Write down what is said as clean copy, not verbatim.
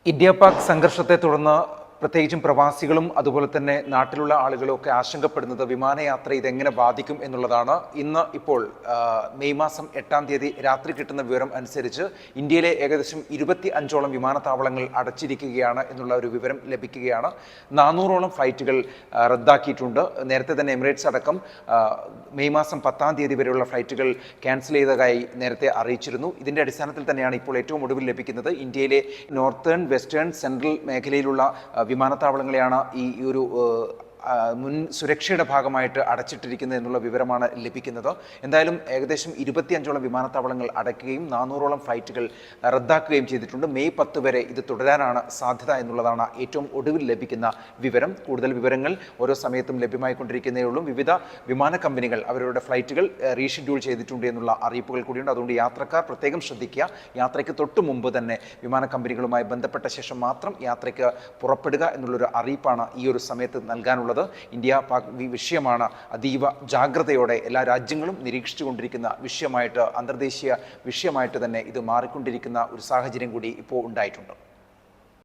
India Pak സംഘർഷത്തെ തുടർന്ന് പ്രത്യേകിച്ചും പ്രവാസികളും അതുപോലെ തന്നെ നാട്ടിലുള്ള ആളുകളും ഒക്കെ ആശങ്കപ്പെടുന്നത് വിമാനയാത്ര ഇതെങ്ങനെ ബാധിക്കും എന്നുള്ളതാണ്. ഇന്ന് ഇപ്പോൾ മെയ് മാസം 8-ാം തീയതി രാത്രി കിട്ടുന്ന വിവരം അനുസരിച്ച് ഇന്ത്യയിലെ ഏകദേശം 25ഓളം വിമാനത്താവളങ്ങൾ അടച്ചിരിക്കുകയാണ് എന്നുള്ള ഒരു വിവരം ലഭിക്കുകയാണ്. 400ഓളം ഫ്ലൈറ്റുകൾ റദ്ദാക്കിയിട്ടുണ്ട്. നേരത്തെ തന്നെ എമിറേറ്റ്സ് അടക്കം മെയ് മാസം 10-ാം തീയതി വരെയുള്ള ഫ്ലൈറ്റുകൾ ക്യാൻസൽ ചെയ്തതായി നേരത്തെ അറിയിച്ചിരുന്നു. ഇതിൻ്റെ അടിസ്ഥാനത്തിൽ തന്നെയാണ് ഇപ്പോൾ ഏറ്റവും ഒടുവിൽ ലഭിക്കുന്നത് ഇന്ത്യയിലെ നോർത്തേൺ, വെസ്റ്റേൺ, സെൻട്രൽ മേഖലയിലുള്ള വിമാനത്താവളങ്ങളെയാണ് ഈ ഒരു മുൻ സുരക്ഷയുടെ ഭാഗമായിട്ട് അടച്ചിട്ടിരിക്കുന്നത് എന്നുള്ള വിവരമാണ് ലഭിക്കുന്നത്. എന്തായാലും ഏകദേശം 25ഓളം വിമാനത്താവളങ്ങൾ അടയ്ക്കുകയും 400ഓളം ഫ്ലൈറ്റുകൾ റദ്ദാക്കുകയും ചെയ്തിട്ടുണ്ട്. മെയ് 10 വരെ ഇത് തുടരാനാണ് സാധ്യത എന്നുള്ളതാണ് ഏറ്റവും ഒടുവിൽ ലഭിക്കുന്ന വിവരം. കൂടുതൽ വിവരങ്ങൾ ഓരോ സമയത്തും ലഭ്യമായിക്കൊണ്ടിരിക്കുന്നേ ഉള്ളൂ. വിവിധ വിമാന കമ്പനികൾ അവരുടെ ഫ്ലൈറ്റുകൾ റീഷെഡ്യൂൾ ചെയ്തിട്ടുണ്ട് എന്നുള്ള അറിയിപ്പുകൾ കൂടിയുണ്ട്. അതുകൊണ്ട് യാത്രക്കാർ പ്രത്യേകം ശ്രദ്ധിക്കുക. യാത്രയ്ക്ക് തൊട്ട് മുമ്പ് തന്നെ വിമാന കമ്പനികളുമായി ബന്ധപ്പെട്ട ശേഷം മാത്രം യാത്രയ്ക്ക് പുറപ്പെടുക എന്നുള്ളൊരു അറിയിപ്പാണ് ഈ ഒരു സമയത്ത് നൽകാനുള്ളത്. ഇന്ത്യ പാക് വിഷയമാണ് അതീവ ജാഗ്രതയോടെ എല്ലാ രാജ്യങ്ങളും നിരീക്ഷിച്ചുകൊണ്ടിരിക്കുന്ന വിഷയമായിട്ട്, അന്തർദേശീയ വിഷയമായിട്ട് തന്നെ ഇത് മാറിക്കൊണ്ടിരിക്കുന്ന ഒരു സാഹചര്യം കൂടി ഇപ്പോൾ ഉണ്ടായിട്ടുണ്ട്.